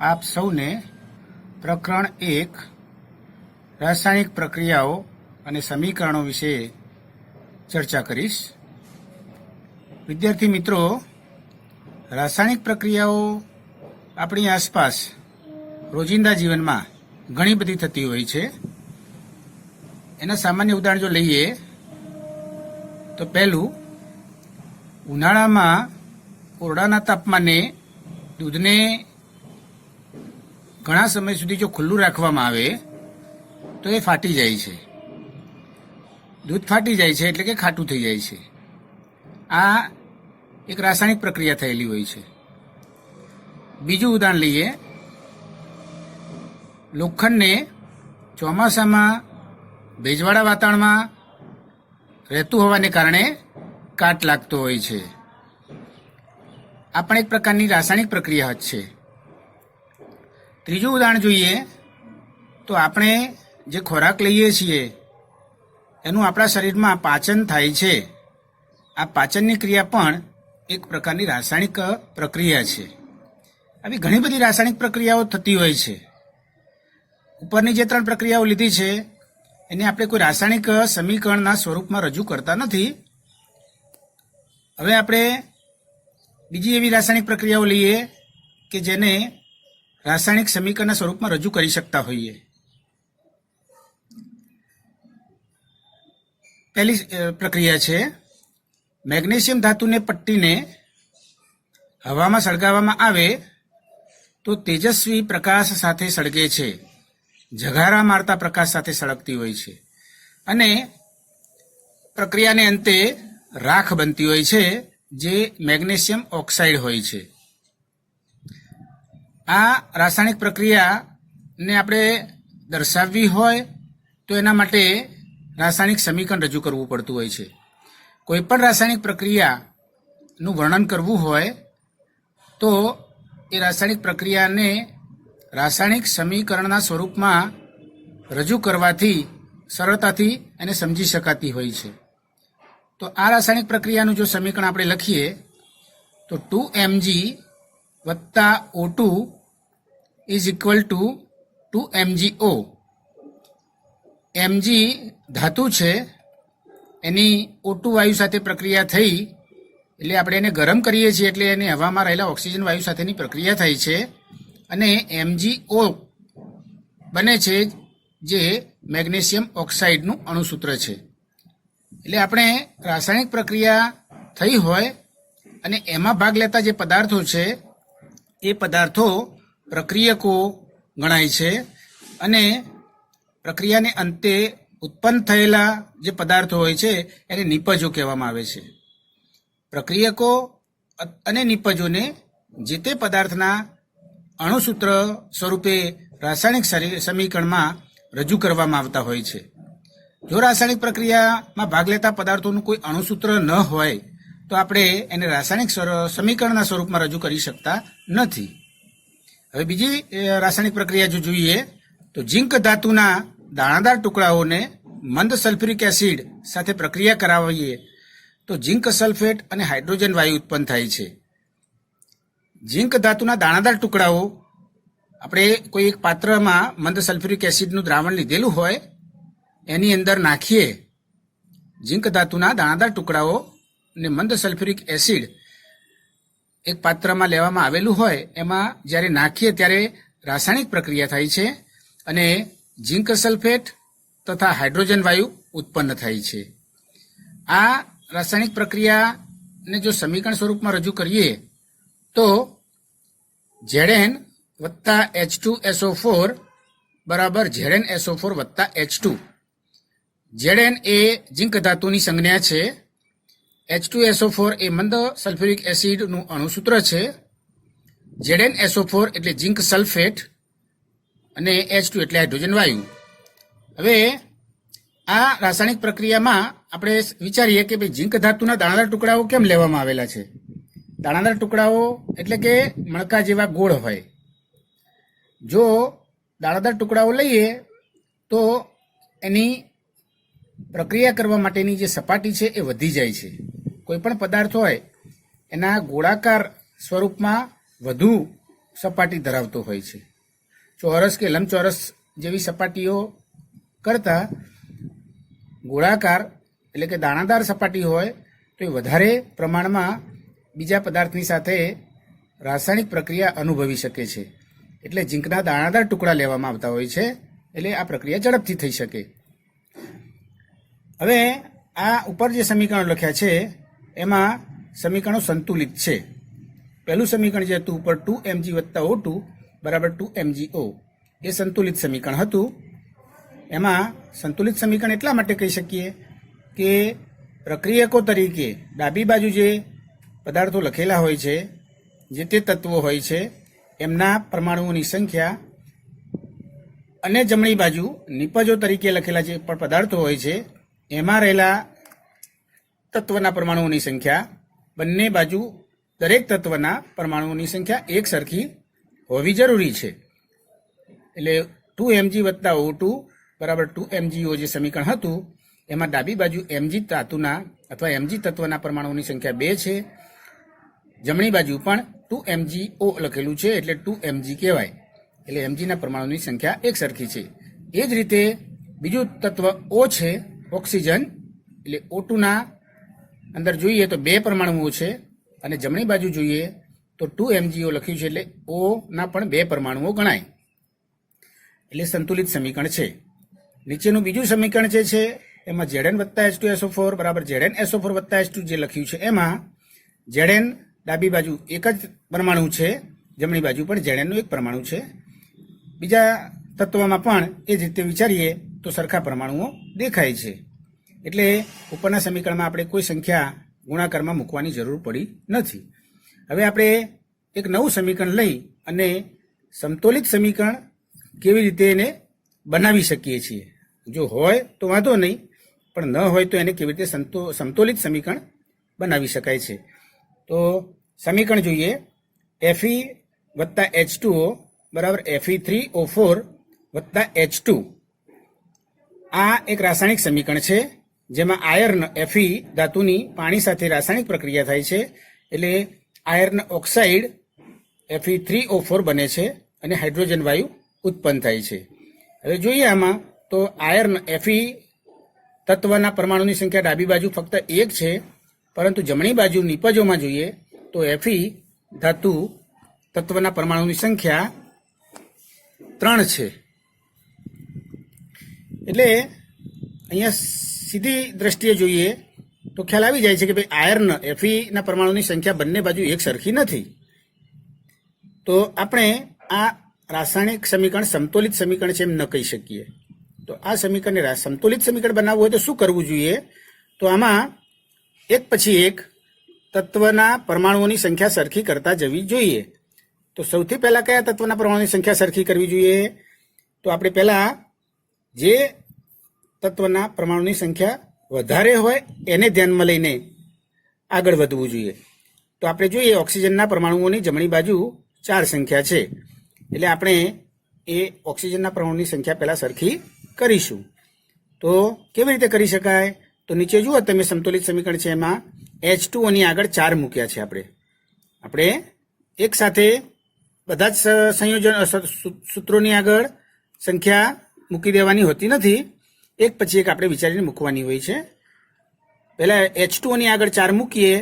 આપ સૌને પ્રકરણ 1 રાસાયણિક પ્રક્રિયાઓ અને સમીકરણો વિશે ચર્ચા કરીશ. વિદ્યાર્થી મિત્રો, રાસાયણિક પ્રક્રિયાઓ આપણી આસપાસ રોજિંદા જીવનમાં ઘણી બધી થતી હોય છે. એના સામાન્ય ઉદાહરણ જો લઈએ તો પહેલું, ઉનાળામાં ઓરડાના તાપમાને દૂધને ઘણા સમય સુધી જો ખુલ્લું રાખવામાં આવે તો એ ફાટી જાય છે. દૂધ ફાટી જાય છે એટલે કે ખાટું થઈ જાય છે. આ એક રાસાયણિક પ્રક્રિયા થયેલી હોય છે. બીજું ઉદાહરણ લઈએ, લોખંડને ચોમાસામાં ભેજવાળા વાતાવરણમાં રહેતું હોવાને કારણે કાટ લાગતો હોય છે. આ પણ એક પ્રકારની રાસાયણિક પ્રક્રિયા જ છે. ત્રીજું ઉદાહરણ જોઈએ તો આપણે જે ખોરાક લઈએ છીએ એનું આપણા શરીરમાં પાચન થાય છે. આ પાચનની ક્રિયા પણ એક પ્રકારની રાસાયણિક પ્રક્રિયા છે. આવી ઘણી બધી રાસાયણિક પ્રક્રિયાઓ થતી હોય છે. ઉપરની જે 3 પ્રક્રિયાઓ લીધી છે એને આપણે કોઈ રાસાયણિક સમીકરણના સ્વરૂપમાં રજૂ કરતા નથી. હવે આપણે બીજી એવી રાસાયણિક પ્રક્રિયાઓ લઈએ કે જેને રાસાયણિક સમીકરણના સ્વરૂપમાં રજૂ કરી શકતા હોઈએ. પહેલી પ્રક્રિયા છે, મેગ્નેશિયમ ધાતુને પટ્ટીને હવામાં સળગાવવામાં આવે તો તેજસ્વી પ્રકાશ સાથે સળગે છે. ઝઘારા મારતા પ્રકાશ સાથે સળગતી હોય છે અને પ્રક્રિયાને અંતે રાખ બનતી હોય છે જે મેગ્નેશિયમ ઓક્સાઇડ હોય છે. આ રાસાયણિક પ્રક્રિયાને આપણે દર્શાવવી હોય તો એના માટે રાસાયણિક સમીકરણ રજૂ કરવું પડતું હોય છે. કોઈ પણ રાસાયણિક પ્રક્રિયાનું વર્ણન કરવું હોય તો એ રાસાયણિક પ્રક્રિયાને રાસાયણિક સમીકરણના સ્વરૂપમાં રજૂ કરવાથી સરળતાથી એને સમજી શકાતી હોય છે. તો આ રાસાયણિક પ્રક્રિયાનું જો સમીકરણ આપણે લખીએ તો 2mg વત્તા O2 is equal to 2mgO. mg ધાતુ છે, એની O2 વાયુ સાથે પ્રક્રિયા થઈ એટલે આપણે એને ગરમ કરીએ છીએ એટલે એને હવામાં રહેલા ઓક્સિજન વાયુ સાથેની પ્રક્રિયા થાય છે અને MgO બને છે જે મેગ્નેશિયમ ઓક્સાઇડનું અણુસૂત્ર છે. એટલે આપણે રાસાયણિક પ્રક્રિયા થઈ હોય અને એમાં ભાગ લેતા જે પદાર્થો છે એ પદાર્થો પ્રક્રિયકો ગણાય છે અને પ્રક્રિયાને અંતે ઉત્પન્ન થયેલા જે પદાર્થો હોય છે એને નિપજો કહેવામાં આવે છે. પ્રક્રિયકો અને નિપજોને જે તે પદાર્થના અણુસૂત્ર સ્વરૂપે રાસાયણિક સમીકરણમાં રજૂ કરવામાં આવતા હોય છે. જો રાસાયણિક પ્રક્રિયામાં ભાગ લેતા પદાર્થોનું કોઈ અણુસૂત્ર ન હોય તો આપણે એને રાસાયણિક સમીકરણના સ્વરૂપમાં રજૂ કરી શકતા નથી. હવે બીજી રાસાયણિક પ્રક્રિયા જો જોઈએ તો ઝિંક ધાતુના દાણાદાર ટુકડાઓને મંદ સલ્ફ્યુરિક એસિડ સાથે પ્રક્રિયા કરાવીએ તો ઝિંક સલ્ફેટ અને હાઇડ્રોજન વાયુ ઉત્પન્ન થાય છે. ઝિંક ધાતુના દાણાદાર ટુકડાઓ આપણે કોઈ એક પાત્રમાં મંદ સલ્ફ્યુરિક એસિડનું દ્રાવણ લીધેલું હોય એની અંદર નાખીએ ઝિંક ધાતુના દાણાદાર ટુકડાઓ અને મંદ સલ્ફ્યુરિક એસિડ એક પાત્રમાં લેવામાં આવેલું હોય એમાં જ્યારે નાખીએ ત્યારે રાસાયણિક પ્રક્રિયા થાય છે અને ઝિંક સલ્ફેટ તથા હાઇડ્રોજન વાયુ ઉત્પન્ન થાય છે. આ રાસાયણિક પ્રક્રિયાને જો સમીકરણ સ્વરૂપમાં રજૂ કરીએ તો Zn વત્તા H2SO4 બરાબર ZnSO4 વત્તા H2. Zn એ ઝિંક ધાતુની સંજ્ઞા છે, H2SO4 એ મંદ સલ્ફ્યુરિક એસિડનું અણુસૂત્ર છે, ZnSO4 એટલે ઝિંક સલ્ફેટ અને H2 એટલે હાઇડ્રોજન વાયુ. હવે આ રાસાયણિક પ્રક્રિયામાં આપણે વિચારીએ કે ભાઈ ઝિંક ધાતુના દાણાદાર ટુકડાઓ કેમ લેવામાં આવેલા છે. દાણાદાર ટુકડાઓ એટલે કે મણકા જેવા ગોળ હોય. જો દાણાદાર ટુકડાઓ લઈએ તો એની પ્રક્રિયા કરવા માટેની જે સપાટી છે એ વધી જાય છે. કોઈ પણ પદાર્થ હોય એના ગોળાકાર સ્વરૂપમાં વધુ સપાટી ધરાવતો હોય છે. ચોરસ કે લંબચોરસ જેવી સપાટીઓ કરતાં ગોળાકાર એટલે કે દાણાદાર સપાટી હોય તો એ વધારે પ્રમાણમાં બીજા પદાર્થની સાથે રાસાયણિક પ્રક્રિયા અનુભવી શકે છે. એટલે ઝીંકના દાણાદાર ટુકડા લેવામાં આવતા હોય છે, એટલે આ પ્રક્રિયા ઝડપથી થઈ શકે. હવે આ ઉપર જે સમીકરણો લખ્યા છે એમાં સમીકરણો સંતુલિત છે. પહેલું સમીકરણ જે હતું ઉપર 2mg વત્તા O2 બરાબર 2mgO એ સંતુલિત સમીકરણ હતું. એમાં સંતુલિત સમીકરણ એટલા માટે કહી શકીએ કે પ્રક્રિયકો તરીકે ડાબી બાજુ જે પદાર્થો લખેલા હોય છે, જે તે તત્વો હોય છે એમના પરમાણુઓની સંખ્યા અને જમણી બાજુ નિપજો તરીકે લખેલા જે પણ પદાર્થો હોય છે એમાં રહેલા તત્વના પરમાણુઓની સંખ્યા બંને બાજુ દરેક તત્વના પરમાણુઓની સંખ્યા એક સરખી હોવી જરૂરી છે. એટલે 2mg વત્તા O2 બરાબર 2mgO જે સમીકરણ હતું એમાં ડાબી બાજુ mg ધાતુના અથવા mg તત્વના પરમાણુઓની સંખ્યા 2 છે. જમણી બાજુ પણ 2mgO લખેલું છે એટલે 2mg કહેવાય. એટલે mgના પરમાણુની સંખ્યા એક સરખી છે. એ જ રીતે બીજું તત્વ O છે, ઓક્સિજન. એટલે O2ના અંદર જોઈએ તો 2 પરમાણુઓ છે અને જમણી બાજુ જોઈએ તો 2mgO લખ્યું છે એટલે O ના પણ 2 પરમાણુઓ ગણાય. એટલે સંતુલિત સમીકરણ છે. નીચેનું બીજું સમીકરણ જે છે એમાં Zn વત્તા H2SO4 બરાબર ZnSO4 વત્તા H2 જે લખ્યું છે એમાં Zn ડાબી બાજુ એક જ પરમાણુ છે, જમણી બાજુ પણ Znનું એક પરમાણુ છે. બીજા તત્વમાં પણ એ જ રીતે વિચારીએ તો સરખા પરમાણુઓ દેખાય છે. એટલે ઉપરના સમીકરણમાં આપણે કોઈ સંખ્યા ગુણાકારમાં મૂકવાની જરૂર પડી નથી. હવે આપણે એક નવું સમીકરણ લઈ અને સમતોલિત સમીકરણ કેવી રીતે એને બનાવી શકીએ છીએ. જો હોય તો વાંધો નહીં, પણ ન હોય તો એને કેવી રીતે સમતોલિત સમીકરણ બનાવી શકાય છે. તો સમીકરણ જોઈએ Fe વત્તા H2O બરાબર Fe3O4 વત્તા H2. આ એક રાસાયણિક સમીકરણ છે જેમાં આયર્ન Fe ધાતુની પાણી સાથે રાસાયણિક પ્રક્રિયા થાય છે એટલે આયર્ન ઓક્સાઇડ Fe3O4 બને છે અને હાઇડ્રોજન વાયુ ઉત્પન્ન થાય છે. હવે જોઈએ આમાં તો આયર્ન Fe તત્વના પરમાણુની સંખ્યા ડાબી બાજુ ફક્ત 1 છે, પરંતુ જમણી બાજુ નિપજોમાં જોઈએ તો Fe ધાતુ તત્વના પરમાણુની સંખ્યા 3 છે. એટલે અહીંયા સીધી દ્રષ્ટિએ જોઈએ તો ખ્યાલ આવી જાય છે કે ભાઈ આયર્ન Feના પરમાણુની સંખ્યા બંને બાજુ એક સરખી નથી. તો આપણે આ રાસાયણિક સમીકરણ સમતોલિત સમીકરણ છે એમ ન કહી શકીએ. તો આ સમીકરણને સમતોલિત સમીકરણ બનાવવું હોય તો શું કરવું જોઈએ? તો આમાં એક પછી એક તત્વના પરમાણુઓની સંખ્યા સરખી કરતા જવી જોઈએ. તો સૌથી પહેલા કયા તત્વના પરમાણુની સંખ્યા સરખી કરવી જોઈએ? તો આપણે પહેલા જે તત્વના પરમાણુની સંખ્યા વધારે હોય એને ધ્યાનમાં લઈને આગળ વધવું જોઈએ. તો આપણે જોઈએ ઓક્સિજનના પરમાણુઓની જમણી બાજુ 4 સંખ્યા છે, એટલે આપણે એ ઓક્સિજનના પરમાણુની સંખ્યા પહેલા સરખી કરીશું. તો કેવી રીતે કરી શકાય? તો નીચે જુઓ તમે સમતોલિત સમીકરણ છે એમાં H2Oની આગળ 4 મૂક્યા છે. આપણે એક સાથે બધા જ સંયોજન સૂત્રોની આગળ સંખ્યા મૂકી દેવાની હોતી નથી, એક પછી એક આપણે વિચારીને મૂકવાની હોય છે. પહેલા H2Oની આગળ 4 મૂકીએ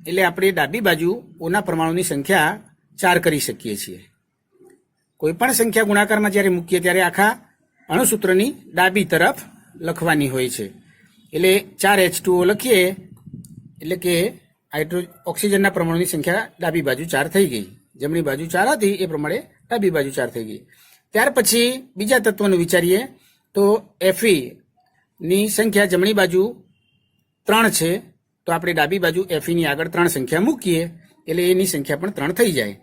એટલે આપણે ડાબી બાજુ ઓના પરમાણુની સંખ્યા 4 કરી શકીએ છીએ. કોઈ પણ સંખ્યા ગુણાકારમાં જ્યારે મૂકીએ ત્યારે આખા અણુસૂત્રની ડાબી તરફ લખવાની હોય છે. એટલે 4 H2O લખીએ એટલે કે ઓક્સિજનના પરમાણુની સંખ્યા ડાબી બાજુ 4 થઈ ગઈ. જમણી બાજુ 4 હતી એ પ્રમાણે ડાબી બાજુ 4 થઈ ગઈ. ત્યાર પછી બીજા તત્વનું વિચારીએ તો Feની સંખ્યા જમણી બાજુ 3 છે, તો આપણે ડાબી બાજુ Feની આગળ 3 સંખ્યા મૂકીએ એટલે એની સંખ્યા પણ 3 થઈ જાય.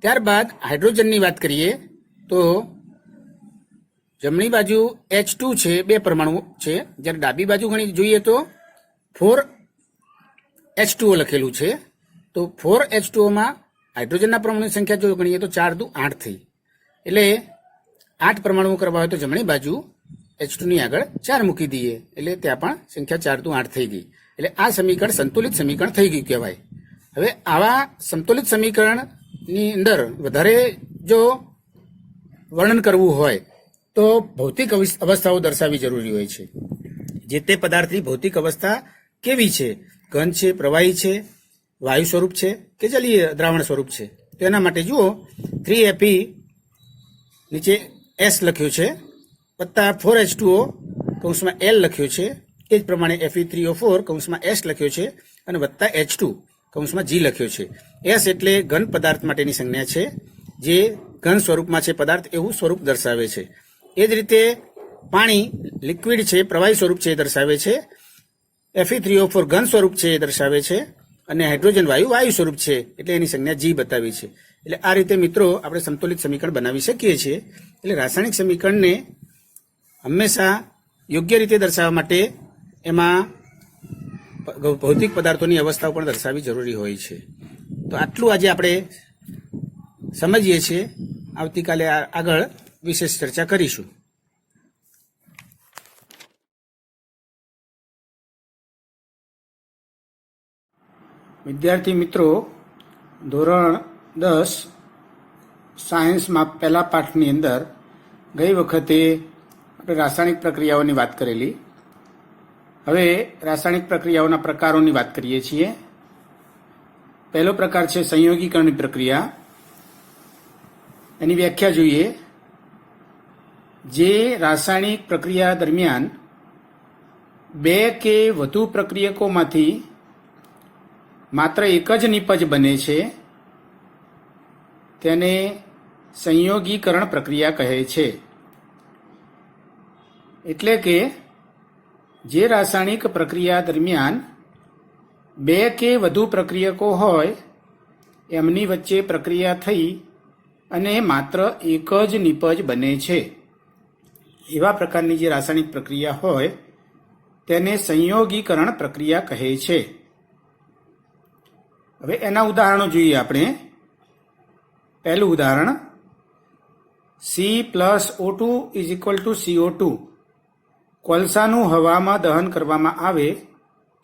ત્યારબાદ હાઇડ્રોજનની વાત કરીએ તો જમણી બાજુ H2 છે, 2 પરમાણુ છે, જ્યારે ડાબી બાજુ ગણી જોઈએ તો 4H2O લખેલું છે. તો 4H2Oમાં હાઇડ્રોજનના પરમાણુની સંખ્યા જો ગણીએ તો 4 દુ 8 થઈ. એટલે 8 પરમાણુઓ કરવા હોય તો જમણી બાજુ H2ની આગળ 4 મૂકી દઈએ એટલે ત્યાં પણ સંખ્યા 4 દુ 8 થઈ ગઈ. એટલે આ સમીકરણ સંતુલિત સમીકરણ થઈ ગયું કહેવાય. હવે આવા સંતુલિત સમીકરણ ની અંદર વધારે જો વર્ણન કરવું હોય તો ભૌતિક અવસ્થાઓ દર્શાવવી જરૂરી હોય છે. જે તે પદાર્થની ભૌતિક અવસ્થા કેવી છે, ઘન છે, પ્રવાહી છે, વાયુ સ્વરૂપ છે કે જલીય દ્રાવણ સ્વરૂપ છે. તો એના માટે જુઓ 3Fe નીચે S લખ્યું છે વત્તા 4H2O કૌંસમાં L લખ્યું છે, એ જ પ્રમાણે Fe3O4 કૌંસમાં S લખ્યો છે અને વત્તા H2 કૌંસમાં G લખ્યો છે. S એટલે ઘન પદાર્થ માટેની સંજ્ઞા છે, જે ઘન સ્વરૂપમાં છે પદાર્થ એવું સ્વરૂપ દર્શાવે છે. એ જ રીતે પાણી લિક્વિડ છે, પ્રવાહી સ્વરૂપ છે એ દર્શાવે છે. Fe3O4 ઘન સ્વરૂપ છે એ દર્શાવે છે અને હાઇડ્રોજન વાયુ સ્વરૂપ છે એટલે એની સંજ્ઞા G બતાવી છે. એટલે આ રીતે મિત્રો આપણે સંતુલિત સમીકરણ બનાવી શકીએ છીએ. એટલે રાસાયણિક સમીકરણને હંમેશા યોગ્ય રીતે દર્શાવવા માટે એમાં ભૌતિક પદાર્થોની અવસ્થાઓ પણ દર્શાવવી જરૂરી હોય છે. તો આટલું આજે આપણે સમજીએ છીએ. આવતીકાલે આગળ વિશેષ ચર્ચા કરીશું. વિદ્યાર્થી મિત્રો, ધોરણ 10 સાયન્સમાં પહેલા પાઠની અંદર ગઈ વખતે આપણે રાસાયણિક પ્રક્રિયાઓની વાત કરેલી. હવે રાસાયણિક પ્રક્રિયાઓના પ્રકારોની વાત કરીએ છીએ. પહેલો પ્રકાર છે સંયોગીકરણની પ્રક્રિયા. એની વ્યાખ્યા જોઈએ. જે રાસાયણિક પ્રક્રિયા દરમિયાન બે કે વધુ પ્રક્રિયકોમાંથી માત્ર એક જ નિપજ બને છે તેને સંયોગીકરણ પ્રક્રિયા કહે છે. એટલે કે જે રાસાયણિક પ્રક્રિયા દરમિયાન બે કે વધુ પ્રક્રિયકો હોય એમની વચ્ચે પ્રક્રિયા થઈ અને માત્ર એક જ નિપજ બને છે, એવા પ્રકારની જે રાસાયણિક પ્રક્રિયા હોય તેને સંયોગીકરણ પ્રક્રિયા કહે છે. હવે એના ઉદાહરણો જોઈએ આપણે. પહેલું ઉદાહરણ C+O2 = CO2. કોલસાનું હવામાં દહન કરવામાં આવે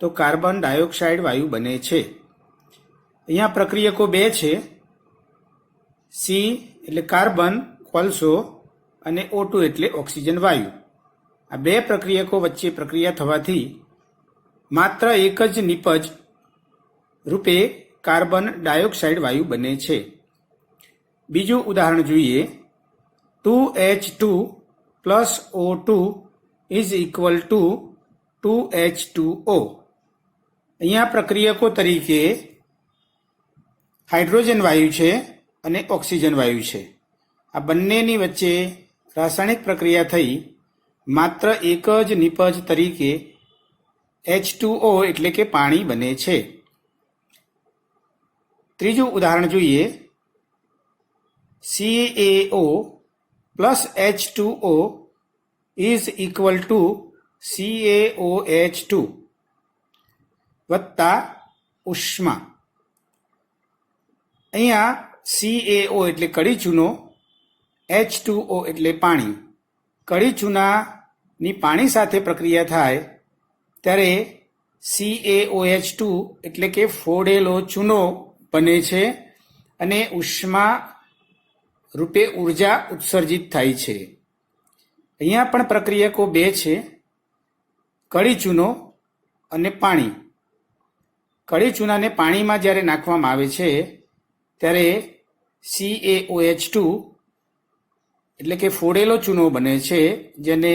તો કાર્બન ડાયોક્સાઇડ વાયુ બને છે. અહીંયા પ્રક્રિયકો બે છે. C એટલે કાર્બન કોલસો અને O2 એટલે ઓક્સિજન વાયુ. આ બે પ્રક્રિયકો વચ્ચે પ્રક્રિયા થવાથી માત્ર એક જ નિપજ રૂપે કાર્બન ડાયોક્સાઇડ વાયુ બને છે. બીજું ઉદાહરણ જોઈએ. 2H2 + O2 = 2H2O. અહીંયા પ્રક્રિયકો તરીકે હાઇડ્રોજન વાયુ છે અને ઓક્સિજન વાયુ છે. આ બંનેની વચ્ચે રાસાયણિક પ્રક્રિયા થઈ માત્ર એક જ નિપજ તરીકે H2O એટલે કે પાણી બને છે. ત્રીજું ઉદાહરણ જોઈએ. CaO + H2O = CaOH2 વત્તા ઉષ્મા. અહીંયા CaO એટલે કડી ચૂનો, H2O એટલે પાણી. કડી ચૂનાની પાણી સાથે પ્રક્રિયા થાય ત્યારે CaOH2 એટલે કે ફોડેલો ચૂનો બને છે અને ઉષ્મા રૂપે ઉર્જા ઉત્સર્જિત થાય છે. અહીંયા પણ પ્રક્રિયકો બે છે, કડી ચૂનો અને પાણી. કડી ચૂનાને પાણીમાં જ્યારે નાખવામાં આવે છે ત્યારે CaOH2 એટલે કે ફોડેલો ચૂનો બને છે, જેને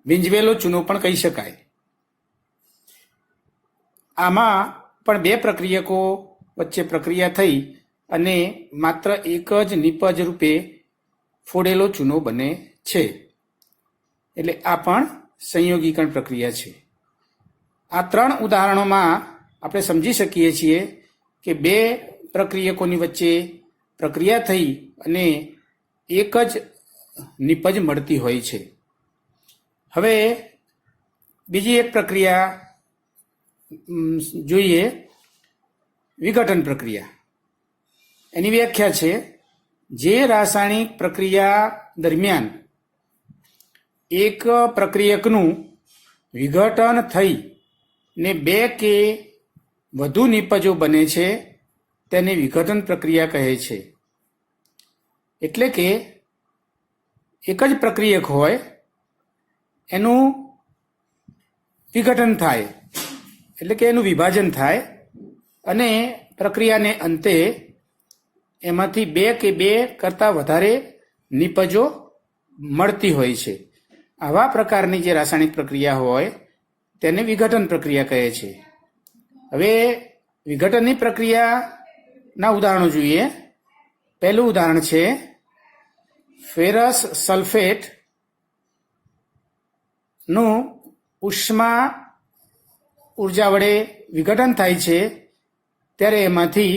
ભીંજવેલો ચૂનો પણ કહી શકાય. આમાં પણ બે પ્રક્રિયકો વચ્ચે પ્રક્રિયા થઈ અને માત્ર એક જ નિપજ રૂપે ફોડેલો ચૂનો બને છે. એટલે આ પણ સંયોગીકરણ પ્રક્રિયા છે. આ ત્રણ ઉદાહરણોમાં આપણે સમજી શકીએ છીએ કે બે પ્રક્રિયકોની વચ્ચે પ્રક્રિયા થઈ અને એક જ નિપજ મળતી હોય છે. હવે બીજી એક પ્રક્રિયા જોઈએ, વિઘટન પ્રક્રિયા. એની વ્યાખ્યા છે જે રાસાયણિક પ્રક્રિયા દરમિયાન એક પ્રક્રિયકનું વિઘટન થઈ ને બે કે વધુ નિપજો બને છે તેને વિઘટન પ્રક્રિયા કહે છે. એટલે કે એક જ પ્રક્રિયક હોય એનું વિઘટન થાય, એટલે કે એનું વિભાજન થાય અને પ્રક્રિયાને અંતે એમાંથી બે કે બે કરતાં વધારે નિપજો મળતી હોય છે. આવા પ્રકારની જે રાસાયણિક પ્રક્રિયા હોય તેને વિઘટન પ્રક્રિયા કહે છે. હવે વિઘટનની પ્રક્રિયાના ઉદાહરણો જોઈએ. પહેલું ઉદાહરણ છે ફેરસ સલ્ફેટ નું ઉષ્મા ઉર્જા વડે વિઘટન થાય છે ત્યારે એમાંથી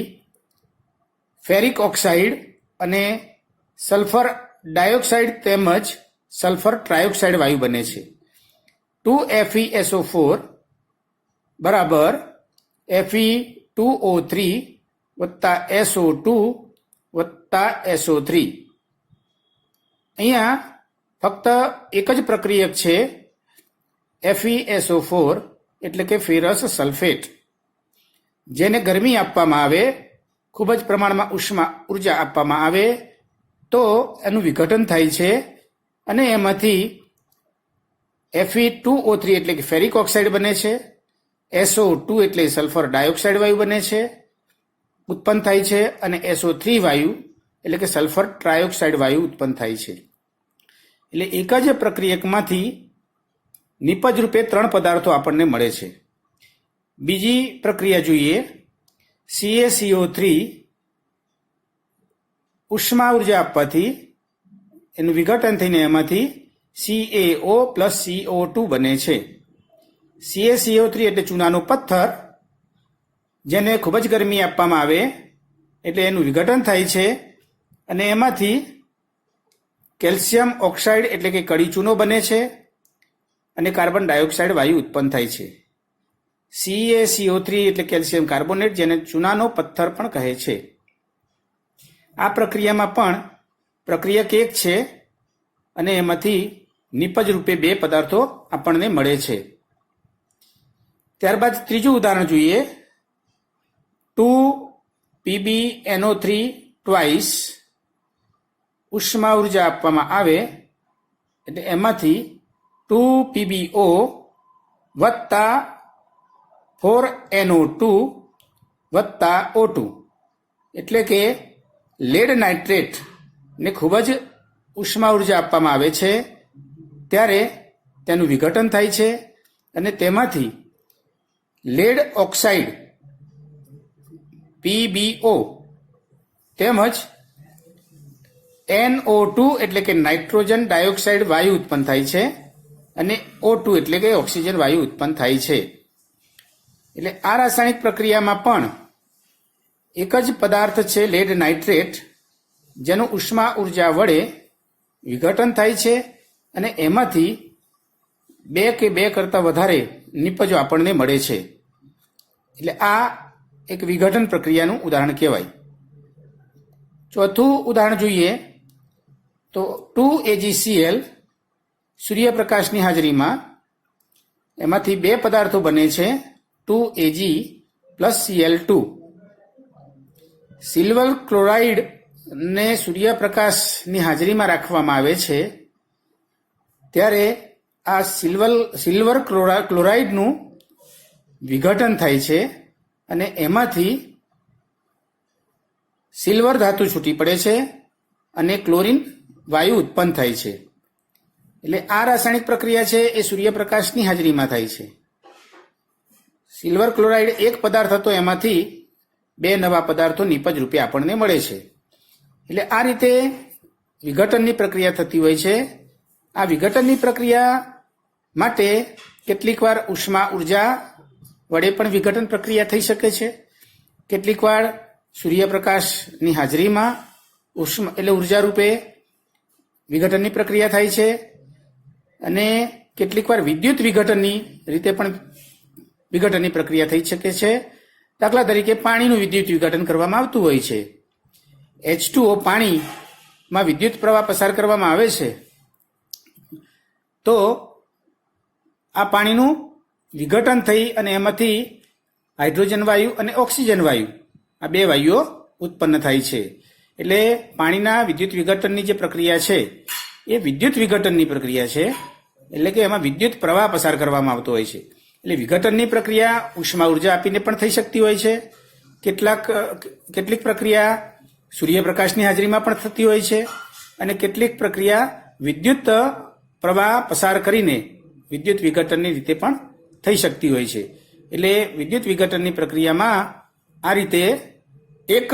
ફેરિક ઓક્સાઇડ અને સલ્ફર ડાયોક્સાઇડ તેમજ સલ્ફર ટ્રાયોક્સાઇડ વાયુ બને છે. 2FeSO4 બરાબર Fe2O3 વત્તા SO2 વત્તા SO3. અહીંયા ફક્ત એક જ પ્રક્રિયક છે FeSO4 એટલે કે ફેરસ સલ્ફેટ, જેને ગરમી આપવામાં આવે, ખૂબ જ પ્રમાણમાં ઉર્જા આપવામાં આવે તો એનું વિઘટન થાય છે અને એમાંથી Fe2O3 એટલે કે ફેરિક ઓક્સાઇડ બને છે, SO2 એટલે સલ્ફર ડાયોક્સાઇડ વાયુ બને છે ઉત્પન્ન થાય છે અને SO3 વાયુ એટલે કે સલ્ફર ટ્રાયોક્સાઇડ વાયુ ઉત્પન્ન થાય છે. એટલે એક જ પ્રક્રિયકમાંથી નિપજ રૂપે 3 પદાર્થો આપણને મળે છે. બીજી પ્રક્રિયા જોઈએ. CaCO3 ઉષ્મા ઉર્જા આપવાથી એનું વિઘટન થઈને એમાંથી CaO પ્લસ CO2 બને છે. CaCO3 એટલે ચૂનાનો પથ્થર, જેને ખૂબ જ ગરમી આપવામાં આવે એટલે એનું વિઘટન થાય છે અને એમાંથી કેલ્શિયમ ઓક્સાઇડ એટલે કે કડી ચૂનો બને છે અને કાર્બન ડાયોક્સાઇડ વાયુ ઉત્પન્ન થાય છે. CaCO3 એટલે કેલ્શિયમ કાર્બોનેટ, જેને ચૂનાનો પથ્થર પણ કહે છે. આ પ્રક્રિયામાં પણ પ્રક્રિયક એક છે અને એમાંથી નિપજ રૂપે 2 પદાર્થો આપણને મળે છે. ત્યારબાદ ત્રીજું ઉદાહરણ જોઈએ. 2PbNO3 ટ્વાઇસ ઉષ્મા ઉર્જા આપવામાં આવે એટલે એમાંથી 2PbO વત્તા 4NO2 વત્તા O2 એટલે કે લેડ નાઇટ્રેટ ને ખૂબ જ ઉષ્મા ઉર્જા આપવામાં આવે છે ત્યારે તેનું વિઘટન થાય છે અને તેમાંથી લેડ ઓક્સાઇડ PbO તેમજ NO2 એટલે કે નાઇટ્રોજન ડાયોક્સાઇડ વાયુ ઉત્પન્ન થાય છે અને O2 એટલે કે ઓક્સિજન વાયુ ઉત્પન્ન થાય છે. એટલે આ રાસાયણિક પ્રક્રિયામાં પણ એક જ પદાર્થ છે લેડ નાઇટ્રેટ, જેનું ઉષ્મા ઉર્જા વડે વિઘટન થાય છે અને એમાંથી 2 કે 2 કરતાં વધારે નિપજો આપણને મળે છે. એટલે આ એક વિઘટન પ્રક્રિયાનું ઉદાહરણ કહેવાય. ચોથું ઉદાહરણ જોઈએ તો 2AgCl સૂર્યપ્રકાશની હાજરીમાં એમાંથી 2 પદાર્થો બને છે 2Ag plus Cl2. Silver chloride ને સૂર્યપ્રકાશની હાજરીમાં રાખવામાં આવે છે ત્યારે આ સિલ્વર ક્લોરાઇડનું વિઘટન થાય છે અને એમાંથી સિલ્વર ધાતુ છૂટી પડે છે અને ક્લોરીન વાયુ ઉત્પન્ન થાય છે. એટલે આ રાસાયણિક પ્રક્રિયા છે એ સૂર્યપ્રકાશની હાજરીમાં થાય છે. સિલ્વર ક્લોરાઇડ એક પદાર્થ હતો, એમાંથી 2 નવા પદાર્થો નિપજ રૂપે આપણને મળે છે. એટલે આ રીતે વિઘટનની પ્રક્રિયા થતી હોય છે. આ વિઘટનની પ્રક્રિયા માટે કેટલીક વાર ઉષ્મા ઉર્જા વડે પણ વિઘટન પ્રક્રિયા થઈ શકે છે. કેટલીક વાર સૂર્યપ્રકાશની હાજરીમાં એટલે ઉર્જા રૂપે વિઘટનની પ્રક્રિયા થાય છે અને કેટલીક વાર વિદ્યુત વિઘટનની રીતે પણ વિઘટનની પ્રક્રિયા થઈ શકે છે. દાખલા તરીકે પાણીનું વિદ્યુત વિઘટન કરવામાં આવતું હોય છે. H2O પાણીમાં વિદ્યુત પ્રવાહ પસાર કરવામાં આવે છે તો આ પાણીનું વિઘટન થઈ અને એમાંથી હાઇડ્રોજન વાયુ અને ઓક્સિજન વાયુ આ બે વાયુઓ ઉત્પન્ન થાય છે. એટલે પાણીના વિદ્યુત વિઘટનની જે પ્રક્રિયા છે એ વિદ્યુત વિઘટનની પ્રક્રિયા છે. એટલે કે એમાં વિદ્યુત પ્રવાહ પસાર કરવામાં આવતો હોય છે. એટલે વિઘટનની પ્રક્રિયા ઉષ્મા ઉર્જા આપીને પણ થઈ શકતી હોય છે. કેટલીક પ્રક્રિયા સૂર્યપ્રકાશની હાજરીમાં પણ થતી હોય છે અને કેટલીક પ્રક્રિયા વિદ્યુત પ્રવાહ પસાર કરીને વિદ્યુત વિઘટનની રીતે પણ થઈ શકતી હોય છે. એટલે વિદ્યુત વિઘટનની પ્રક્રિયામાં આ રીતે એક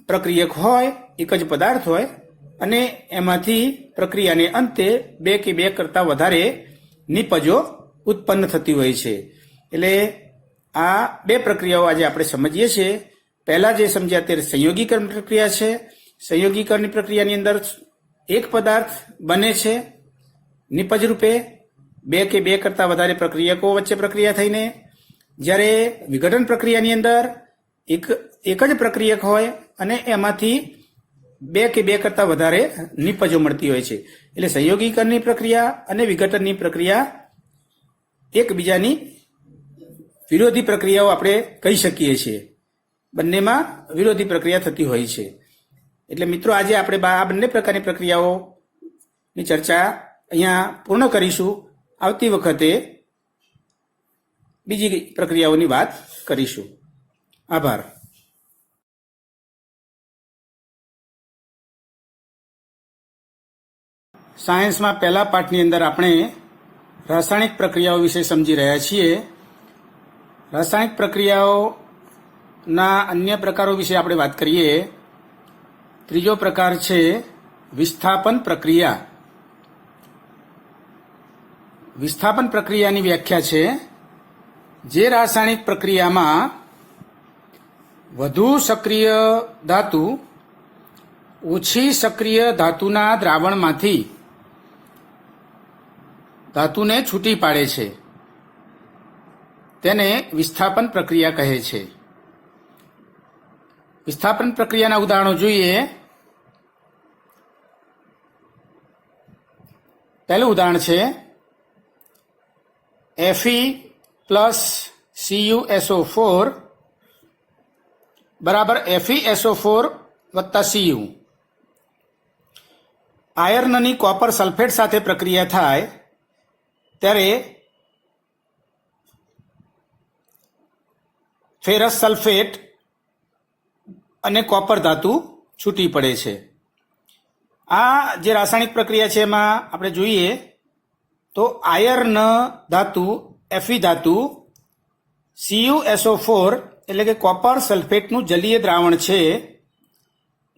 પ્રક્રિયક હોય, એક જ પદાર્થ હોય અને એમાંથી પ્રક્રિયાને અંતે બે કે બે કરતાં વધારે નિપજો ઉત્પન્ન થતી હોય છે. એટલે આ બે પ્રક્રિયાઓ આજે આપણે સમજીએ છીએ. પહેલા જે સમજ્યા તે સંયોગીકરણ પ્રક્રિયા છે. સંયોગીકરણની પ્રક્રિયાની અંદર એક પદાર્થ બને છે નિપજ રૂપે બે કે બે કરતાં વધારે પ્રક્રિયકો વચ્ચે પ્રક્રિયા થઈને. જ્યારે વિઘટન પ્રક્રિયાની અંદર એક જ પ્રક્રિયક હોય અને એમાંથી બે કે બે કરતાં વધારે નિપજો મળતી હોય છે. એટલે સંયોગીકરણની પ્રક્રિયા અને વિઘટનની પ્રક્રિયા એકબીજાની વિરોધી પ્રક્રિયાઓ આપણે કહી શકીએ છીએ. બંનેમાં વિરોધી પ્રક્રિયા થતી હોય છે. એટલે મિત્રો આજે આપણે આ બંને પ્રકારની પ્રક્રિયાઓની ચર્ચા અહીંયા પૂર્ણ કરીશું. આવતી વખતે બીજી પ્રક્રિયાઓની વાત કરીશું. આભાર. સાયન્સમાં પહેલા પાઠની અંદર આપણે રાસાયણિક પ્રક્રિયાઓ વિશે સમજી રહ્યા છીએ. રાસાયણિક પ્રક્રિયાઓના અન્ય પ્રકારો વિશે આપણે વાત કરીએ. ત્રીજો પ્રકાર છે વિસ્થાપન પ્રક્રિયા. વિસ્થાપન પ્રક્રિયાની વ્યાખ્યા છે જે રાસાયણિક પ્રક્રિયામાં વધુ સક્રિય ધાતુ ઓછી સક્રિય ધાતુના દ્રાવણમાંથી ધાતુને છૂટી પાડે છે તેને વિસ્થાપન પ્રક્રિયા કહે છે. વિસ્થાપન પ્રક્રિયાના ઉદાહરણો જોઈએ. પહેલું ઉદાહરણ છે Fe+CuSO4 બરાબર FeSO4 વત્તા Cu. આયર્નની કોપર સલ્ફેટ સાથે પ્રક્રિયા થાય ત્યારે ફેરસ સલ્ફેટ અને કોપર ધાતુ છૂટી પડે છે. આ જે રાસાયણિક પ્રક્રિયા છે એમાં આપણે જોઈએ તો આયર્ન ધાતુ Fe ધાતુ CuSO4 એટલે કે કોપર સલ્ફેટનું જલીય દ્રાવણ છે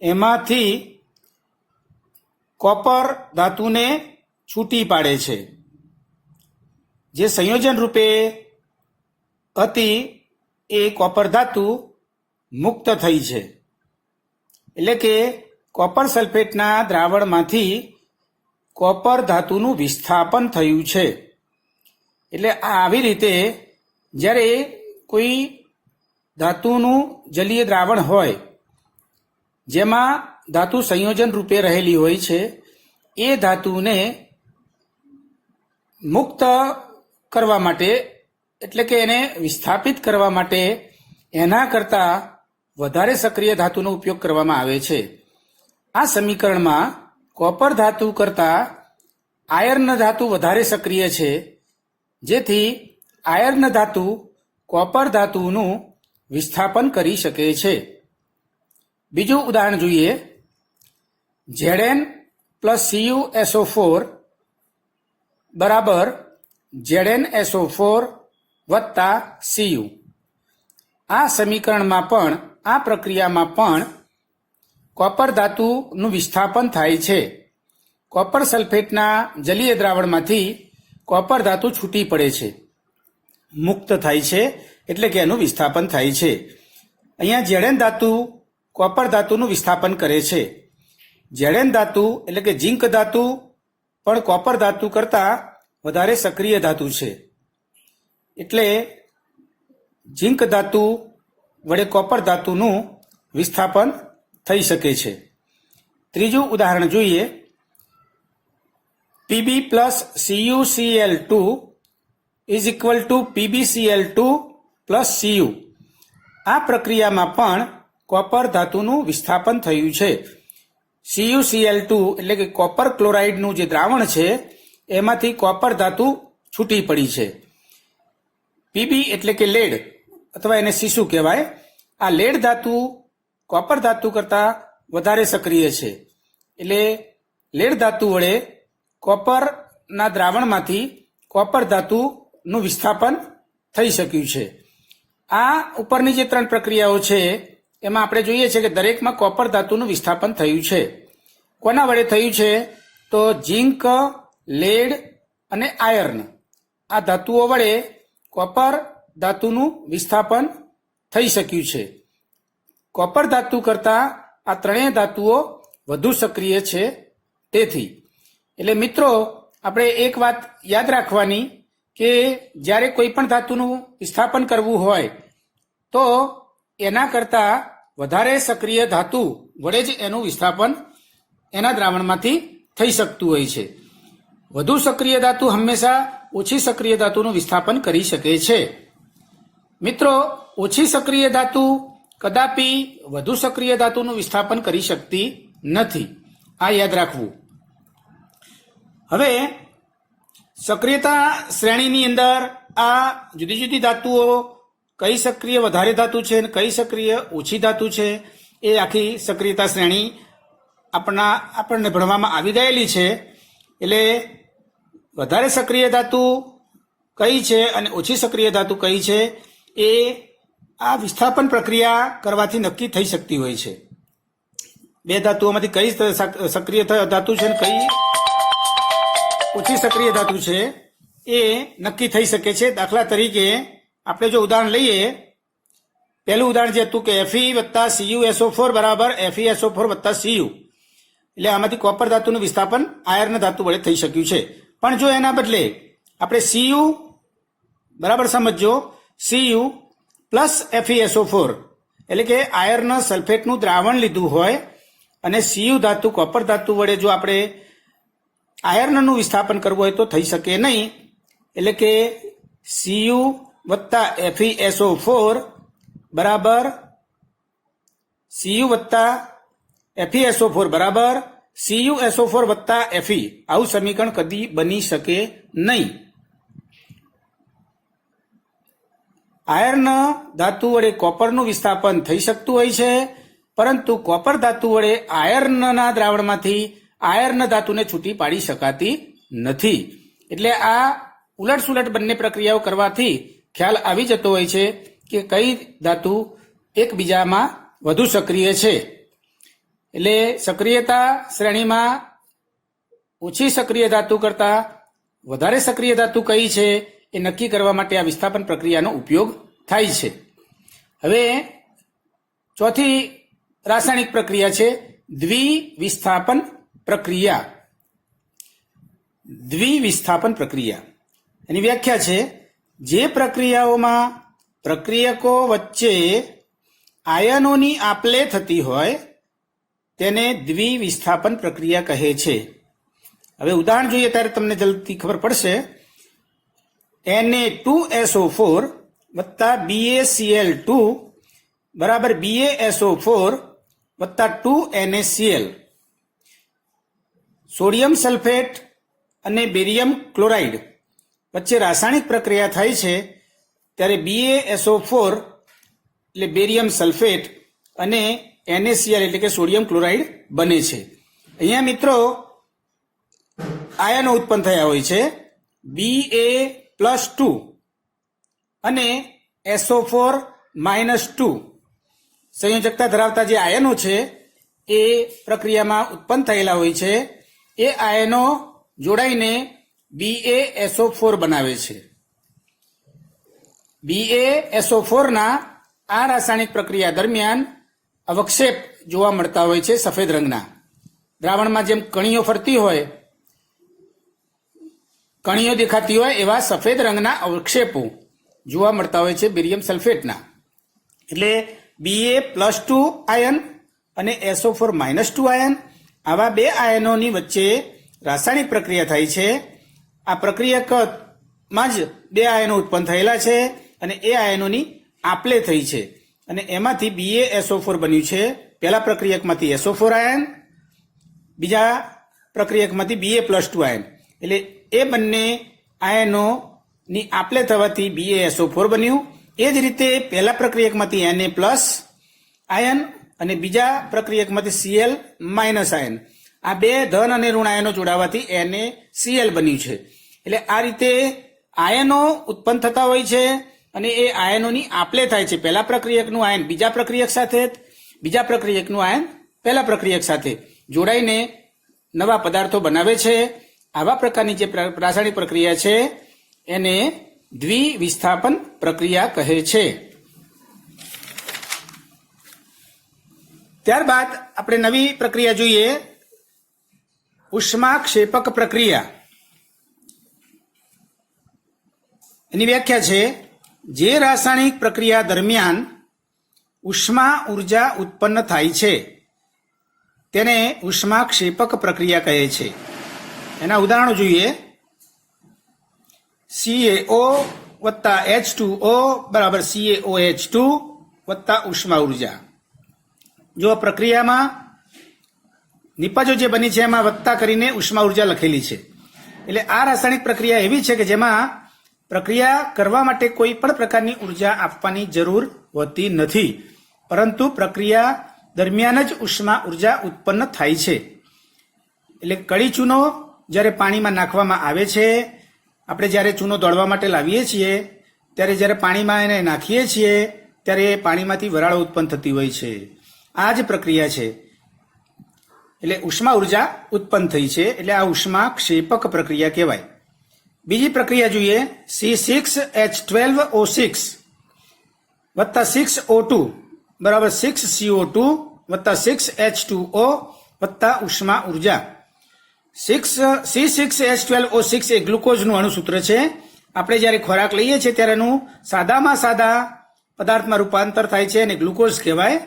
એમાંથી કોપર ધાતુને છૂટી પાડે છે. જે સંયોજન રૂપે હતી એ કોપર ધાતુ મુક્ત થઈ છે. એટલે કે કોપર સલ્ફેટના દ્રાવણમાંથી કોપર ધાતુનું વિસ્થાપન થયું છે. એટલે આવી રીતે જ્યારે કોઈ ધાતુનું જલીય દ્રાવણ હોય જેમાં ધાતુ સંયોજન રૂપે રહેલી હોય છે એ ધાતુને મુક્ત કરવા માટે એટલે કે એને વિસ્થાપિત કરવા માટે એના કરતાં વધારે સક્રિય ધાતુનો ઉપયોગ કરવામાં આવે છે. આ સમીકરણમાં કોપર ધાતુ કરતાં આયર્ન ધાતુ વધારે સક્રિય છે જેથી આયર્ન ધાતુ કોપર ધાતુનું વિસ્થાપન કરી શકે છે. બીજું ઉદાહરણ જોઈએ. Zn+CuSO4 બરાબર ZnSO4 વત્તા Cu. આ સમીકરણમાં પણ આ પ્રક્રિયામાં પણ કોપર ધાતુનું વિસ્થાપન થાય છે. કોપર સલ્ફેટના જલીય દ્રાવણમાંથી કોપર ધાતુ છૂટી પડે છે, મુક્ત થાય છે, એટલે કે એનું વિસ્થાપન થાય છે. અહીંયા Zn ધાતુ કોપર ધાતુનું વિસ્થાપન કરે છે. Zn ધાતુ એટલે કે ઝિંક ધાતુ પણ કોપર ધાતુ કરતાં વધારે સક્રિય ધાતુ છે. એટલે ઝિંક ધાતુ વડે કોપર ધાતુનું વિસ્થાપન થઈ શકે છે. ત્રીજું ઉદાહરણ જોઈએ. Pb+CuCl2 = PbCl2 + Cu. આ પ્રક્રિયામાં પણ કોપર ધાતુનું વિસ્થાપન થયું છે. CuCl2 એટલે કે કોપર ક્લોરાઇડનું જે દ્રાવણ છે એમાંથી કોપર ધાતુ છૂટી પડી છે. Pb એટલે કે લેડ અથવા એને સીસુ કહેવાય. આ લેડ ધાતુ કોપર ધાતુ કરતા વધારે સક્રિય છે. એટલે લેડ ધાતુ વડે કોપરના દ્રાવણમાંથી કોપર ધાતુનું વિસ્થાપન થઈ શક્યું છે. આ ઉપરની જે 3 પ્રક્રિયાઓ છે એમાં આપણે જોઈએ છે કે દરેકમાં કોપર ધાતુનું વિસ્થાપન થયું છે. કોના વડે થયું છે? તો ઝીંક, લેડ અને આયર્ન આ ધાતુઓ વડે કોપર ધાતુનું વિસ્થાપન થઈ શક્યું છે. કોપર ધાતુ કરતાં આ ત્રણેય ધાતુઓ વધુ સક્રિય છે. તેથી એટલે મિત્રો આપણે એક વાત યાદ રાખવાની કે જ્યારે કોઈ પણ ધાતુનું વિસ્થાપન કરવું હોય તો એના કરતાં વધારે સક્રિય ધાતુ વડે જ એનું વિસ્થાપન એના દ્રાવણમાંથી થઈ શકતું હોય છે. વધુ સક્રિય ધાતુ હંમેશા ઓછી સક્રિય ધાતુનું વિસ્થાપન કરી શકે છે. મિત્રો, ઓછી સક્રિય ધાતુ કદાપી વધુ સક્રિય ધાતુનું વિસ્થાપન કરી શકતી નથી. આ યાદ રાખવું. હવે સક્રિયતા શ્રેણીની અંદર આ જુદી જુદી ધાતુઓ કઈ સક્રિય વધારે ધાતુ છે અને કઈ સક્રિય ઓછી ધાતુ છે એ આખી સક્રિયતા શ્રેણી આપણને ભણવામાં આવી ગયેલી છે. એટલે વધારે સક્રિય ધાતુ કઈ છે અને ઓછી સક્રિય ધાતુ કઈ છે એ આ વિસ્થાપન પ્રક્રિયા કરવાથી નક્કી થઈ શકતી હોય છે. બે ધાતુઓમાંથી કઈ સક્રિય ધાતુ છે અને કઈ ઓછી સક્રિય ધાતુ છે એ નક્કી થઈ શકે છે. દાખલા તરીકે આપણે જો ઉદાહરણ લઈએ, પહેલું ઉદાહરણ જે હતું કે Fe વત્તા CuSO4 બરાબર FeSO4 વત્તા Cu, એટલે આમાંથી કોપર ધાતુનું વિસ્થાપન આયર્ન ધાતુ વડે થઈ શક્યું છે. પણ જો એના બદલે આપણે Cu બરાબર સમજો, Cu પ્લસ FeSO4 એટલે કે આયર્ન સલ્ફેટનું દ્રાવણ લીધું હોય અને Cu ધાતુ કોપર ધાતુ વડે જો આપણે આયર્નનું વિસ્થાપન કરવું હોય તો થઈ શકે નહીં. એટલે કે Cu વત્તા FeSO4 બરાબર Cu વત્તા FeSO4 બરાબર CuSO4 વત્તા Fe. આવું સમીકરણ કદી બની શકે નહીં. આયર્ન ધાતુ વડે કોપરનું વિસ્થાપન થઈ શકતું હોય છે, પરંતુ કોપર ધાતુ વડે આયર્નના દ્રાવણમાંથી આયર્ન ધાતુને છૂટી પાડી શકાતી નથી. એટલે આ ઉલટસુલટ બંને પ્રક્રિયાઓ કરવાથી ખ્યાલ આવી જતો હોય છે કે કઈ ધાતુ એકબીજામાં વધુ સક્રિય છે. એટલે સક્રિયતા શ્રેણીમાં ઓછી સક્રિય ધાતુ કરતાં વધારે સક્રિય ધાતુ કઈ છે એ નક્કી કરવા માટે આ વિસ્થાપન પ્રક્રિયાનો ઉપયોગ થાય છે. હવે ચોથી રાસાયણિક પ્રક્રિયા છે દ્વિવિસ્થાપન પ્રક્રિયા. દ્વિવિસ્થાપન પ્રક્રિયા એની વ્યાખ્યા છે જે પ્રક્રિયાઓમાં પ્રક્રિયકો વચ્ચે આયનોની આપલે થતી હોય તેને દ્વિવિસ્થાપન પ્રક્રિયા કહે છે. હવે ઉદાહરણ જોઈએ ત્યારે તમને જલ્દી ખબર પડશે. Na2SO4 વત્તા BaCl2 બરાબર BaSO4 વત્તા 2NaCl. સોડિયમ સલ્ફેટ અને બેરિયમ ક્લોરાઇડ વચ્ચે રાસાયણિક પ્રક્રિયા થાય છે ત્યારે BaSO4 એટલે બેરિયમ સલ્ફેટ અને NaCl એટલે કે સોડિયમ ક્લોરાઇડ બને છે. અહીંયા મિત્રો આયનો ઉત્પન્ન થયા હોય છે Ba+2 અને SO4-2 સંયોજકતા ધરાવતા જે આયનો છે એ પ્રક્રિયામાં ઉત્પન્ન થયેલા હોય છે. એ આયનો જોડાઈને BaSO4 બનાવે છે. BaSO4ના આ રાસાયણિક પ્રક્રિયા દરમિયાન અવક્ષેપ જોવા મળતા હોય છે. સફેદ રંગના દ્રાવણમાં જેમ કણીઓ ફરતી હોય, કણીઓ દેખાતી હોય એવા સફેદ રંગના અવક્ષેપો જોવા મળતા હોય છે બેરિયમ સલ્ફેટના. એટલે Ba+2 આયન અને SO4-2 આયન, આવા બે આયનોની વચ્ચે રાસાયણિક પ્રક્રિયા થાય છે. આ પ્રક્રિયકમાં જ બે આયનો ઉત્પન્ન થયેલા છે અને એ આયનોની આપલે થઈ છે. અને એમાંથી BaSO4 બન્યું છે. પહેલા પ્રક્રિયકમાંથી SO4 આયન, બીજા પ્રક્રિયકમાંથી Ba+2 આયન. એટલે એ બંને આયનોની આપલે થવાથી BaSO4 બન્યું. એ જ રીતે પહેલા પ્રક્રિયકમાંથી Na+ આયન અને બીજા પ્રક્રિયકમાંથી Cl- આયન. આ બે ધન અને ઋણ આયનો જોડાવાથી NaCl બન્યું છે. એટલે આ રીતે આયનો ઉત્પન્ન થતા હોય છે અને એ આયનોની આપલે થાય છે. પહેલા પ્રક્રિયકનું આયન બીજા પ્રક્રિયક સાથે, બીજા પ્રક્રિયકનું આયન પહેલા પ્રક્રિયક સાથે જોડાઈને નવા પદાર્થો બનાવે છે. આવા પ્રકારની જે રાસાયણિક પ્રક્રિયા છે એને દ્વિવિસ્થાપન પ્રક્રિયા કહે છે. ત્યારબાદ આપણે નવી પ્રક્રિયા જોઈએ, ઉષ્માક્ષેપક પ્રક્રિયા. એની વ્યાખ્યા છે, જે રાસાયણિક પ્રક્રિયા દરમિયાન ઉષ્મા ઉર્જા ઉત્પન્ન થાય છે તેને ઉષ્માક્ષેપક પ્રક્રિયા કહે છે. એના ઉદાહરણો જોઈએ. CaO વત્તા H2O બરાબર CaOH2 વત્તા ઉષ્મા ઉર્જા. જો પ્રક્રિયામાં નિપજો જે બની છે એમાં વત્તા કરીને ઉષ્મા ઉર્જા લખેલી છે. એટલે આ રાસાયણિક પ્રક્રિયા એવી છે કે જેમાં પ્રક્રિયા કરવા માટે કોઈ પણ પ્રકારની ઉર્જા આપવાની જરૂર હોતી નથી, પરંતુ પ્રક્રિયા દરમિયાન જ ઉષ્મા ઉર્જા ઉત્પન્ન થાય છે. એટલે કળી ચૂનો જ્યારે પાણીમાં નાખવામાં આવે છે, આપણે જ્યારે ચૂનો દળવા માટે લાવીએ છીએ ત્યારે જ્યારે પાણીમાં એને નાખીએ છીએ ત્યારે પાણીમાંથી વરાળો ઉત્પન્ન થતી હોય છે. આ જ પ્રક્રિયા છે. એટલે ઉષ્મા ઉર્જા ઉત્પન્ન થઈ છે, એટલે આ ઉષ્માક્ષેપક પ્રક્રિયા કહેવાય. બીજી પ્રક્રિયા જોઈએ, C6H12O6 વત્તા 6O2 બરાબર 6CO2 વત્તા 6H2O વત્તા ઉષ્મા ઉર્જા. C6H12O6 એ ગ્લુકોઝનું અણુસૂત્ર છે. આપણે જ્યારે ખોરાક લઈએ છીએ ત્યારે એનું સાદામાં સાદા પદાર્થમાં રૂપાંતર થાય છે અને ગ્લુકોઝ કહેવાય.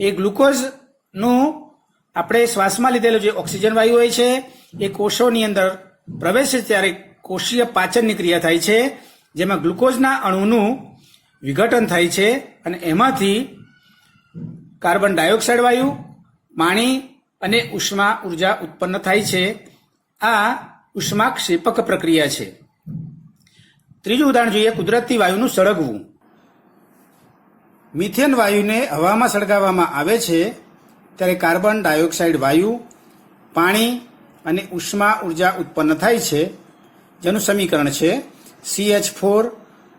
એ ગ્લુકોઝનું આપણે શ્વાસમાં લીધેલો જે ઓક્સિજન વાયુ હોય છે એ કોષોની અંદર પ્રવેશે ત્યારે કોષીય પાચનની ક્રિયા થાય છે, જેમાં ગ્લુકોઝના અણુનું વિઘટન થાય છે અને એમાંથી કાર્બન ડાયોક્સાઇડ વાયુ, પાણી અને ઉષ્મા ઉર્જા ઉત્પન્ન થાય છે. આ ઉષ્માક્ષેપક પ્રક્રિયા છે. ત્રીજું ઉદાહરણ જોઈએ, કુદરતી વાયુનું સળગવું. મિથેન વાયુને હવામાં સળગાવવામાં આવે છે ત્યારે કાર્બન ડાયોક્સાઇડ વાયુ, પાણી અને ઉષ્મા ઉર્જા ઉત્પન્ન થાય છે, જેનું સમીકરણ છે CH4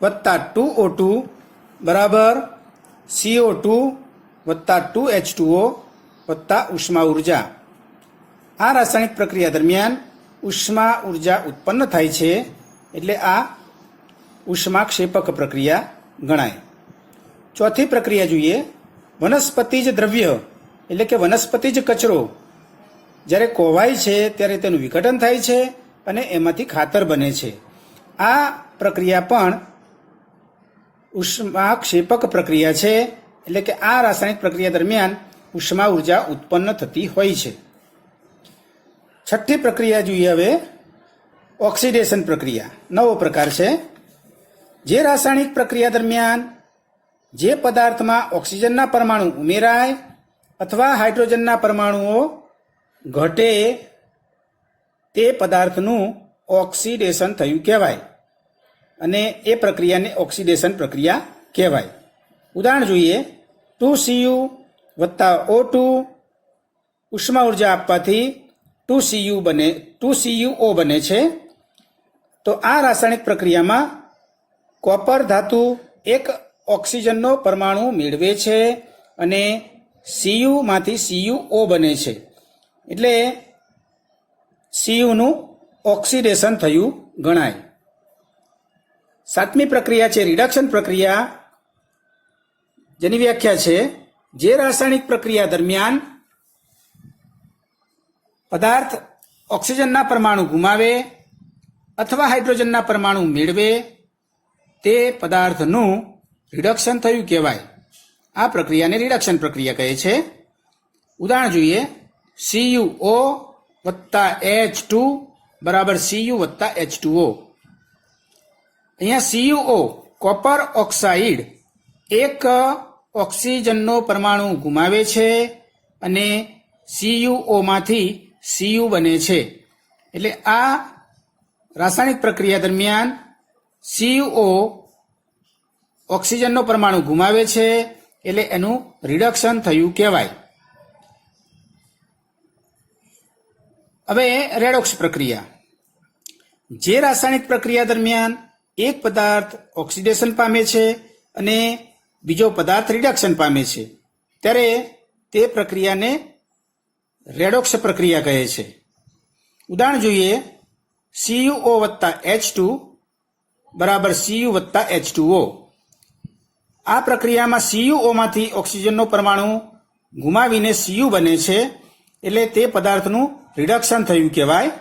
વત્તા 2O2 બરાબર CO2 વત્તા 2H2O વત્તા ઉષ્મા ઉર્જા. આ રાસાયણિક પ્રક્રિયા દરમિયાન ઉષ્મા ઉર્જા ઉત્પન્ન થાય છે, એટલે આ ઉષ્માક્ષેપક પ્રક્રિયા ગણાય. ચોથી પ્રક્રિયા જોઈએ, વનસ્પતિજ દ્રવ્ય એટલે કે વનસ્પતિજ કચરો જ્યારે કોવાય છે ત્યારે તેનું વિઘટન થાય છે અને એમાંથી ખાતર બને છે. આ પ્રક્રિયા પણ ઉષ્માક્ષેપક પ્રક્રિયા છે, એટલે કે આ રાસાયણિક પ્રક્રિયા દરમિયાન ઉષ્મા ઉર્જા ઉત્પન્ન થતી હોય છે. છઠ્ઠી પ્રક્રિયા જોઈએ હવે, ઓક્સિડેશન પ્રક્રિયા. નવો પ્રકાર છે. જે રાસાયણિક પ્રક્રિયા દરમિયાન જે પદાર્થમાં ઓક્સિજનના પરમાણુ ઉમેરાય અથવા હાઇડ્રોજનના પરમાણુઓ ઘટે તે પદાર્થનું ઓક્સિડેશન થયું કહેવાય અને એ પ્રક્રિયાને ઓક્સિડેશન પ્રક્રિયા કહેવાય. ઉદાહરણ જોઈએ, 2Cu વત્તા O2 ઉષ્મા ઉર્જા આપવાથી 2CuO બને છે. તો આ રાસાયણિક પ્રક્રિયામાં કોપર ધાતુ એક ઓક્સિજનનો પરમાણુ મેળવે છે અને Cuમાંથી CuO બને છે, એટલે Cuનું ઓક્સિડેશન થયું ગણાય. સાતમી પ્રક્રિયા છે રિડક્શન પ્રક્રિયા, જેની વ્યાખ્યા છે, જે રાસાયણિક પ્રક્રિયા દરમિયાન પદાર્થ ઓક્સિજનના પરમાણુ ગુમાવે અથવા હાઇડ્રોજનના પરમાણુ મેળવે તે પદાર્થનું રિડક્શન થયું કહેવાય. આ પ્રક્રિયાને રિડક્શન પ્રક્રિયા કહે છે. ઉદાહરણ જોઈએ, CuO વત્તા H2 બરાબર Cu વત્તા H2O. અહીંયા CuO કોપર ઓક્સાઇડ એક ઓક્સિજનનો પરમાણુ ગુમાવે છે અને CuO માંથી Cu બને છે. એટલે આ રાસાયણિક પ્રક્રિયા દરમિયાન CuO ઓક્સિજનનો પરમાણુ ગુમાવે છે એટલે એનું રિડક્શન થયું કહેવાય. હવે રેડોક્સ પ્રક્રિયા. જે રાસાયણિક પ્રક્રિયા દરમિયાન એક પદાર્થ ઓક્સિડેશન પામે છે અને બીજો પદાર્થ રિડક્શન પામે છે ત્યારે તે પ્રક્રિયાને રેડોક્સ પ્રક્રિયા કહે છે. ઉદાહરણ જોઈએ. CuO વત્તા H2 બરાબર Cu વત્તા H2O. આ પ્રક્રિયામાં CuO માંથી ઓક્સિજનનો પરમાણુ ગુમાવીને Cu બને છે એટલે તે પદાર્થનું રિડક્શન થયું કહેવાય.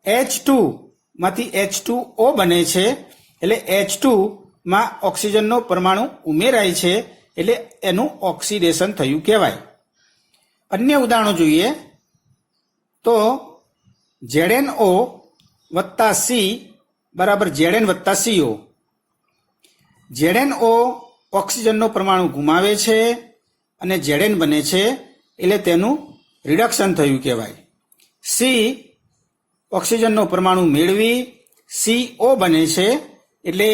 H2 માંથી H2O બને છે એટલે H2 માં ઓક્સિજનનો પરમાણુ ઉમેરાય છે એટલે એનું ઓક્સિડેશન થયું કહેવાય. અન્ય ઉદાહરણો જોઈએ તો ZnO વત્તા C બરાબર Zn વત્તા CO. ZnO ઓક્સિજનનો પરમાણુ ગુમાવે છે અને Zn બને છે એટલે તેનું રિડક્શન થયું કહેવાય. C ઓક્સિજનનો પરમાણુ મેળવી CO બને છે એટલે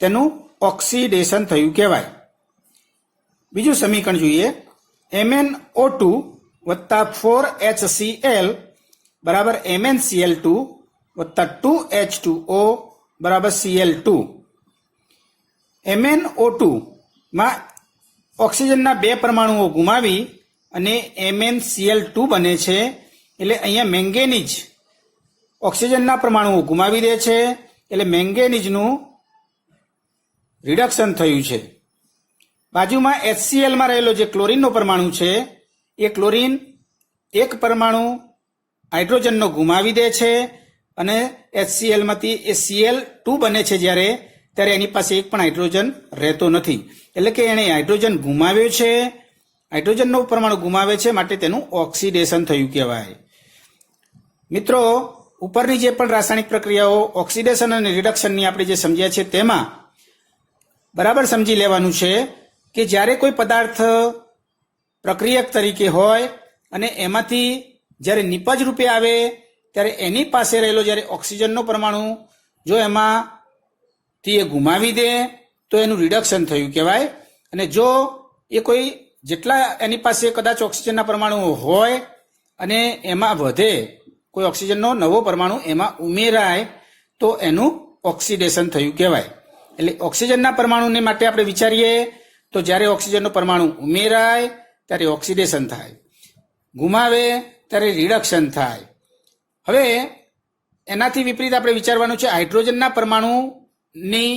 તેનું ઓક્સિડેશન થયું કહેવાય. બીજું સમીકરણ જોઈએ. MnO2 વત્તા 4HCl બરાબર MnCl2 વત્તા 2H2O બરાબર Cl2. MnO2 માં ઓક્સિજનના 2 પરમાણુઓ ગુમાવી અને MnCl2 બને છે એટલે અહીંયા મેંગેનીઝ ઓક્સિજનના પરમાણુઓ ગુમાવી દે છે એટલે મેંગેનીઝનું રિડક્શન થયું છે. બાજુમાં HClમાં રહેલો જે ક્લોરીનનો પરમાણુ છે એ ક્લોરીન એક પરમાણુ હાઇડ્રોજનનો ગુમાવી દે છે અને HClમાંથી એ Cl2 બને છે ત્યારે એની પાસે એક પણ હાઇડ્રોજન રહેતો નથી. એટલે કે એણે હાઇડ્રોજન ગુમાવ્યો છે, હાઇડ્રોજનનો પરમાણુ ગુમાવે છે માટે તેનું ઓક્સિડેશન થયું કહેવાય. મિત્રો, ઉપરની જે પણ રાસાયણિક પ્રક્રિયાઓ ઓક્સિડેશન અને રિડક્શનની આપણે જે સમજ્યા છે તેમાં બરાબર સમજી લેવાનું છે કે જ્યારે કોઈ પદાર્થ પ્રક્રિયક તરીકે હોય અને એમાંથી જ્યારે નિપજ રૂપે આવે ત્યારે એની પાસે રહેલો જ્યારે ઓક્સિજનનો પરમાણુ જો એમાંથી એ ગુમાવી દે તો એનું રિડક્શન થયું કહેવાય. અને જો એ કોઈ જેટલા એની પાસે કદાચ ઓક્સિજનના પરમાણુઓ હોય અને એમાં વધે કોઈ ઓક્સિજનનો નવો પરમાણુ એમાં ઉમેરાય તો એનું ઓક્સિડેશન થયું કહેવાય. એટલે ઓક્સિજનના પરમાણુને માટે આપણે વિચારીએ તો જ્યારે ઓક્સિજનનો પરમાણુ ઉમેરાય ત્યારે ઓક્સિડેશન થાય, ગુમાવે ત્યારે રિડક્શન થાય. હવે એનાથી વિપરીત આપણે વિચારવાનું છે હાઇડ્રોજનના પરમાણુની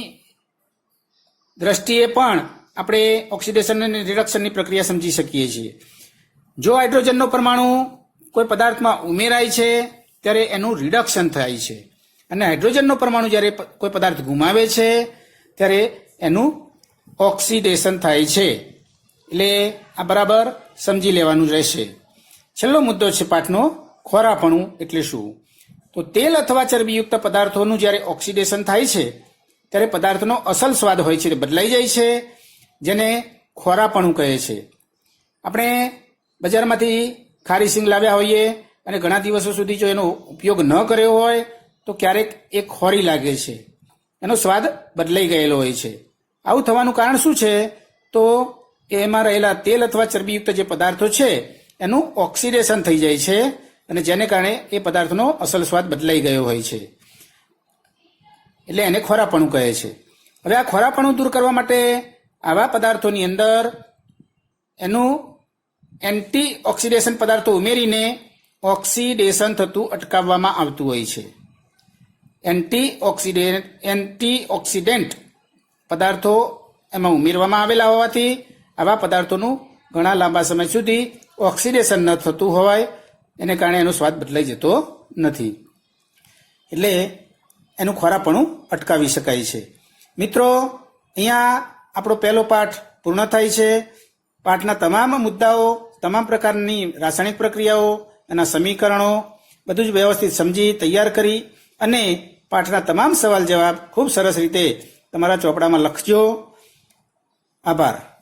દ્રષ્ટિએ પણ આપણે ઓક્સિડેશન અને રિડક્શનની પ્રક્રિયા સમજી શકીએ છીએ. જો હાઇડ્રોજનનો પરમાણુ કોઈ પદાર્થમાં ઉમેરાય છે ત્યારે એનું રિડક્શન થાય છે અને હાઇડ્રોજનનો પરમાણુ જ્યારે કોઈ પદાર્થ ગુમાવે છે ત્યારે એનું ઓક્સિડેશન થાય છે. એટલે આ બરાબર સમજી લેવાનું રહેશે. છેલ્લો મુદ્દો છે પાઠનો, ખોરાપણું એટલે શું? તો તેલ અથવા ચરબીયુક્ત પદાર્થોનું જ્યારે ઓક્સિડેશન થાય છે ત્યારે પદાર્થનો અસલ સ્વાદ હોય છે તે બદલાઈ જાય છે, જેને ખોરાપણું કહે છે. આપણે બજારમાંથી ખારી સિંગ લાવ્યા હોઈએ અને ઘણા દિવસો સુધી જો એનો ઉપયોગ ન કર્યો હોય તો ક્યારેક એ ખોરી લાગે છે, એનો સ્વાદ બદલાઈ ગયેલો હોય છે. આવું થવાનું કારણ શું છે? તો એમાં રહેલા તેલ અથવા ચરબીયુક્ત જે પદાર્થો છે એનું ઓક્સિડેશન થઈ જાય છે અને જેને કારણે એ પદાર્થનો અસલ સ્વાદ બદલાઈ ગયો હોય છે. એટલે એને ખોરાપણું કહે છે. હવે આ ખોરાપણું દૂર કરવા માટે આવા પદાર્થોની અંદર એનું એન્ટી ઓક્સિડેશન પદાર્થો ઉમેરીને ઓક્સિડેશન થતું અટકાવવામાં આવતું હોય છે. એન્ટી ઓક્સિડન્ટ પદાર્થો એમાં ઉમેરવામાં આવેલા હોવાથી આવા પદાર્થોનું ઘણા લાંબા સમય સુધી ઓક્સિડેશન ન થતું હોય એને કારણે એનો સ્વાદ બદલાઈ જતો નથી. એટલે એનું ખોરાપણું અટકાવી શકાય છે. મિત્રો, અહીંયા આપણો પહેલો પાઠ પૂર્ણ થાય છે. પાઠના તમામ મુદ્દાઓ, તમામ પ્રકારની રાસાયણિક પ્રક્રિયાઓ, એના સમીકરણો બધું જ વ્યવસ્થિત સમજી તૈયાર કરી અને પાઠના તમામ સવાલ જવાબ ખૂબ સરસ રીતે તમારા ચોપડામાં લખજો આભાર.